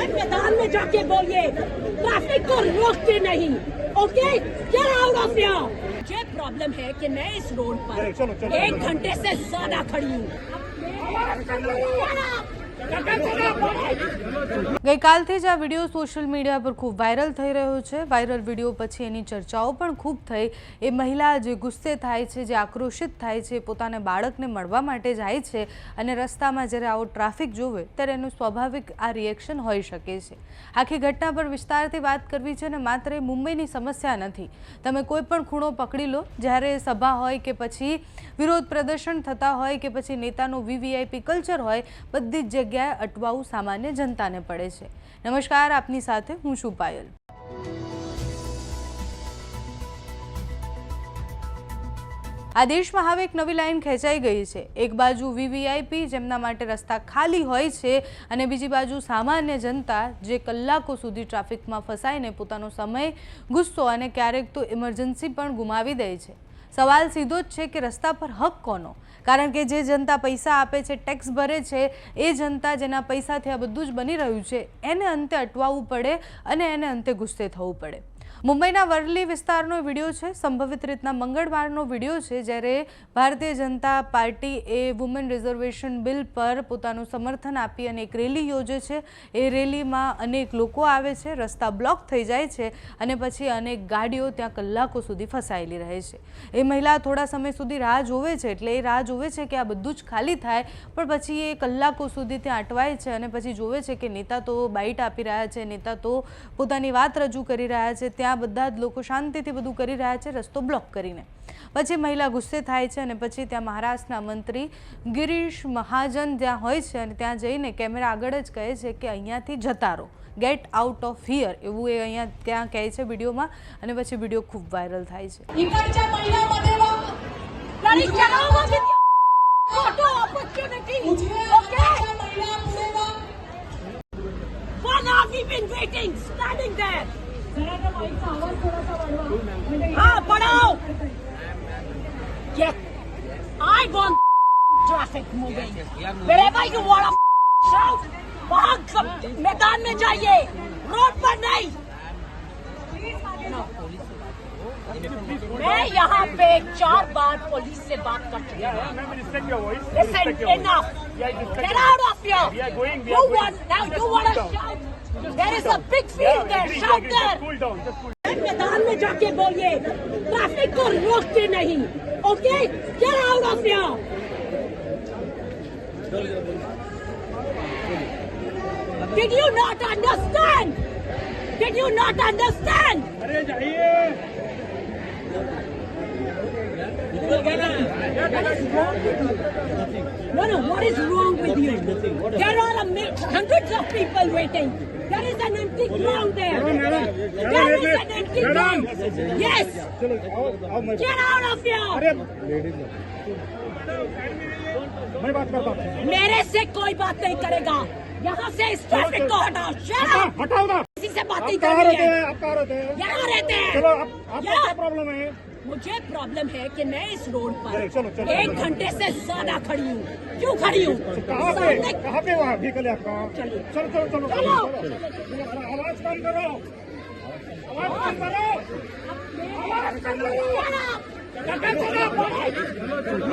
मैदान में जाके बोलिए, ट्रैफिक को रोकते नहीं। Okay, get out of here. मुझे प्रॉब्लम है कि मैं इस रोड पर 1 घंटे से ज्यादा खड़ी हूँ। ગઈકાલથી જ આ વિડીયો સોશિયલ મીડિયા પર ખૂબ વાયરલ થઈ રહ્યો છે। વાયરલ વિડીયો પછી એની ચર્ચાઓ પણ ખૂબ થઈ। એ મહિલા જે ગુસ્સે થાય છે, જે આક્રોશિત થાય છે, પોતાના બાળકને મળવા માટે જાય છે અને રસ્તામાં જ્યારે આવો ટ્રાફિક જોવે ત્યારે એનું સ્વાભાવિક આ રિએક્શન હોઈ શકે છે। આખી ઘટના પર વિસ્તારથી વાત કરવી છે અને માત્ર એ મુંબઈની સમસ્યા નથી। તમે કોઈ પણ ખૂણો પકડી લો, જ્યારે સભા હોય કે પછી વિરોધ પ્રદર્શન થતા હોય કે પછી નેતાનો વીવીઆઈપી કલ્ચર હોય, બધી જ જગ્યાએ અટવાવું સામાન્ય જનતાને પડે છે। નમસ્કાર, આપની સાથે હું છું પાયલ। આ દેશમાં હવે એક નવી લાઈન ખેંચાઈ ગઈ છે। એક બાજુ વીવીઆઈપી જેમના માટે રસ્તા ખાલી હોય છે અને બીજી બાજુ સામાન્ય જનતા જે કલાકો સુધી ટ્રાફિકમાં ફસાઈને પોતાનો સમય, ગુસ્સો અને ક્યારેક તો ઇમરજન્સી પણ ગુમાવી દે છે। સવાલ સીધો જ છે કે રસ્તા પર હક કોનો? કારણ કે જે જનતા પૈસા આપે છે, ટેક્સ ભરે છે, એ જનતા જેના પૈસાથી આ બધું જ બની રહ્યું છે, એને અંતે અટવાવવું પડે અને એને અંતે ગુસ્સે થવું પડે। મુંબઈના વર્લી વિસ્તારનો વિડીયો છે। સંભવિત રીતના મંગળવારનો વિડીયો છે, જ્યારે ભારતીય જનતા પાર્ટી એ વુમેન રિઝર્વેશન બિલ પર પોતાનું સમર્થન આપી અને એક રેલી યોજે છે। એ રેલીમાં અનેક લોકો આવે છે, રસ્તા બ્લોક થઈ જાય છે અને પછી અનેક ગાડીઓ ત્યાં કલાકો સુધી ફસાયેલી રહે છે। એ મહિલા થોડા સમય સુધી રાહ જોવે છે, એટલે એ રાહ જોવે છે કે આ બધું જ ખાલી થાય, પણ પછી એ કલાકો સુધી ત્યાં અટવાય છે અને પછી જોવે છે કે નેતા તો બાઇટ આપી રહ્યા છે, નેતા તો પોતાની વાત રજૂ કરી રહ્યા છે, ત્યાં બધા જ લોકો શાંતિથી બધું કરી રહ્યા છે, રસ્તો બ્લોક કરીને। પછી મહિલા ગુસ્સે થાય છે અને પછી ત્યાં મહારાષ્ટ્રના મંત્રી ગિરીશ મહાજન ત્યાં હોય છે અને ત્યાં જઈને કેમેરા આગળ જ કહે છે કે અહીંયાથી જતા રહો, ગેટ આઉટ ઓફ હિયર, એવું એ અહીંયા ત્યાં કહે છે વિડીયોમાં અને પછી વિડીયો ખૂબ વાયરલ થાય છે। हाँ बढ़ाओ। Yes, I want traffic moving. Wherever you want to shout, वहाँ मैदान में जाइए, रोड पर नहीं। मैं यहाँ पे 4 बार पुलिस से बात कर चुकी हूँ। Listen, enough. Get out of here. You want to shout? There is a big field there. Shout there. मैदान में जाके बोलिए, ट्रैफिक को रोकते नहीं। Okay, get out of here. Did you not understand? Did you not understand? अरे जाइए। No, what is wrong with you? There are hundreds of people waiting. There is an empty ground there. There is an empty ground. Yes. Get out of here. मैं बात करता हूँ। मेरे से कोई बात नहीं करेगा। यहाँ से इस ट्रैफिक को हटाओ। हटाओ ना। किसी से बात नहीं करनी है। आप कहाँ रहते हैं? यहाँ रहते हैं। चलो, आपको क्या प्रॉब्लम है? मुझे प्रॉब्लम है कि मैं इस रोड पर चलो, 1 घंटे से ज्यादा खड़ी हूँ। क्यों खड़ी हूँ? कहाँ पे वहाँ व्हीकल है आपका? चलिए। चलो आवाज कम करो। आवाज कम करो।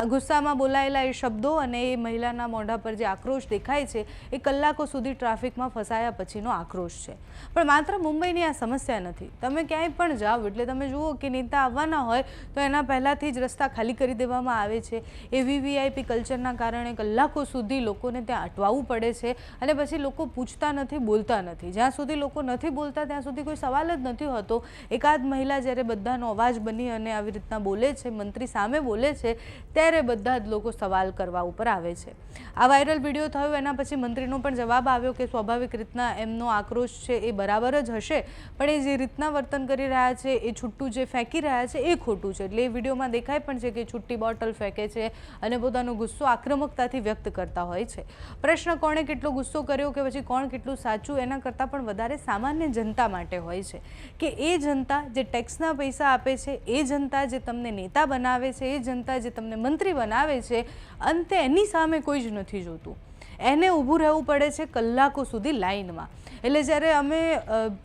ગુસ્સામાં બોલાયેલા એ શબ્દો અને એ મહિલાના મોઢા પર જે આક્રોશ દેખાય છે એ કલાકો સુધી ટ્રાફિકમાં ફસાયા પછીનો આક્રોશ છે। પણ માત્ર મુંબઈની આ સમસ્યા નથી। તમે ક્યાંય પણ જાઓ એટલે તમે જુઓ કે નેતા આવવાના હોય તો એના પહેલાંથી જ રસ્તા ખાલી કરી દેવામાં આવે છે। એ વીવીઆઈપી કલ્ચરના કારણે કલાકો સુધી લોકોને ત્યાં અટવાવવું પડે છે અને પછી લોકો પૂછતા નથી, બોલતા નથી। જ્યાં સુધી લોકો નથી બોલતા ત્યાં સુધી કોઈ સવાલ જ નથી હોતો। એકાદ મહિલા જ્યારે બધાનો અવાજ બની અને આવી રીતના બોલે છે, મંત્રી સામે બોલે છે, ત્યારે બધા જ લોકો સવાલ કરવા ઉપર આવે છે। આ વાયરલ વિડીયો થયો એના પછી મંત્રીનો પણ જવાબ આવ્યો કે સ્વાભાવિક રીતના એમનો આક્રોશ છે એ બરાબર જ હશે, પણ એ જે રીતના વર્તન કરી રહ્યા છે, એ છૂટું જે ફેંકી રહ્યા છે એ ખોટું છે। એટલે એ વિડીયોમાં દેખાય પણ છે કે છૂટી બોટલ ફેંકે છે અને પોતાનો ગુસ્સો આક્રમકતાથી વ્યક્ત કરતા હોય છે। પ્રશ્ન કોણે કેટલો ગુસ્સો કર્યો કે પછી કોણ કેટલું સાચું એના કરતાં પણ વધારે સામાન્ય જનતા માટે હોય છે કે એ જનતા જે ટેક્સના પૈસા આપે છે, એ જનતા જે તમને નેતા બનાવે છે, એ જનતા જે તમને મંત્રી બનાવે છે, અંતે એની સામે કોઈ જ નથી જોતું। એને ઊભું રહેવું પડે છે કલાકો સુધી લાઇનમાં. એટલે જ્યારે અમે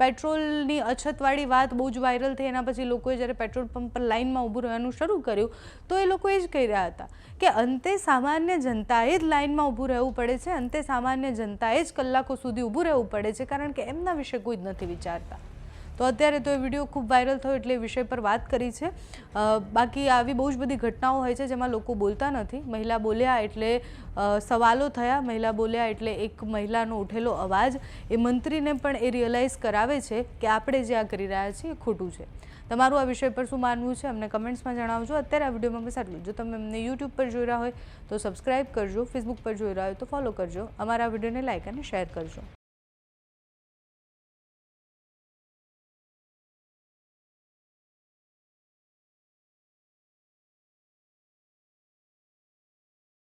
પેટ્રોલની અછતવાળી વાત બહુ જ વાયરલ થઈ, એના પછી લોકોએ જ્યારે પેટ્રોલ પંપ પર લાઇનમાં ઊભું રહેવાનું શરૂ કર્યું તો એ લોકો એ જ કહી રહ્યા હતા કે અંતે સામાન્ય જનતાએ જ લાઇનમાં ઊભું રહેવું પડે છે, અંતે સામાન્ય જનતાએ જ કલાકો સુધી ઊભું રહેવું પડે છે, કારણ કે એમના વિશે કોઈ જ નથી વિચારતા. તો અત્યારે તો એ વિડીયો ખૂબ વાયરલ થયો એટલે એ વિષય પર વાત કરી છે. બાકી આવી બહુ જ બધી ઘટનાઓ હોય છે જેમાં લોકો બોલતા નથી. મહિલા બોલ્યા એટલે સવાલો થયા, મહિલા બોલ્યા એટલે એક મહિલાનો ઉઠેલો અવાજ એ મંત્રીને પણ એ રિયલાઇઝ કરાવે છે કે આપણે જે આ કરી રહ્યા છીએ એ ખોટું છે. તમારું આ વિષય પર શું માનવું છે અમને કમેન્ટ્સમાં જણાવજો. અત્યારે આ વિડીયોમાં બસ આટલું. જો તમે અમને યુટ્યુબ પર જોઈ રહ્યા હોય તો સબસ્ક્રાઇબ કરજો, ફેસબુક પર જોઈ રહ્યા હોય તો ફોલો કરજો, અમારા વિડીયોને લાઇક અને શેર કરજો.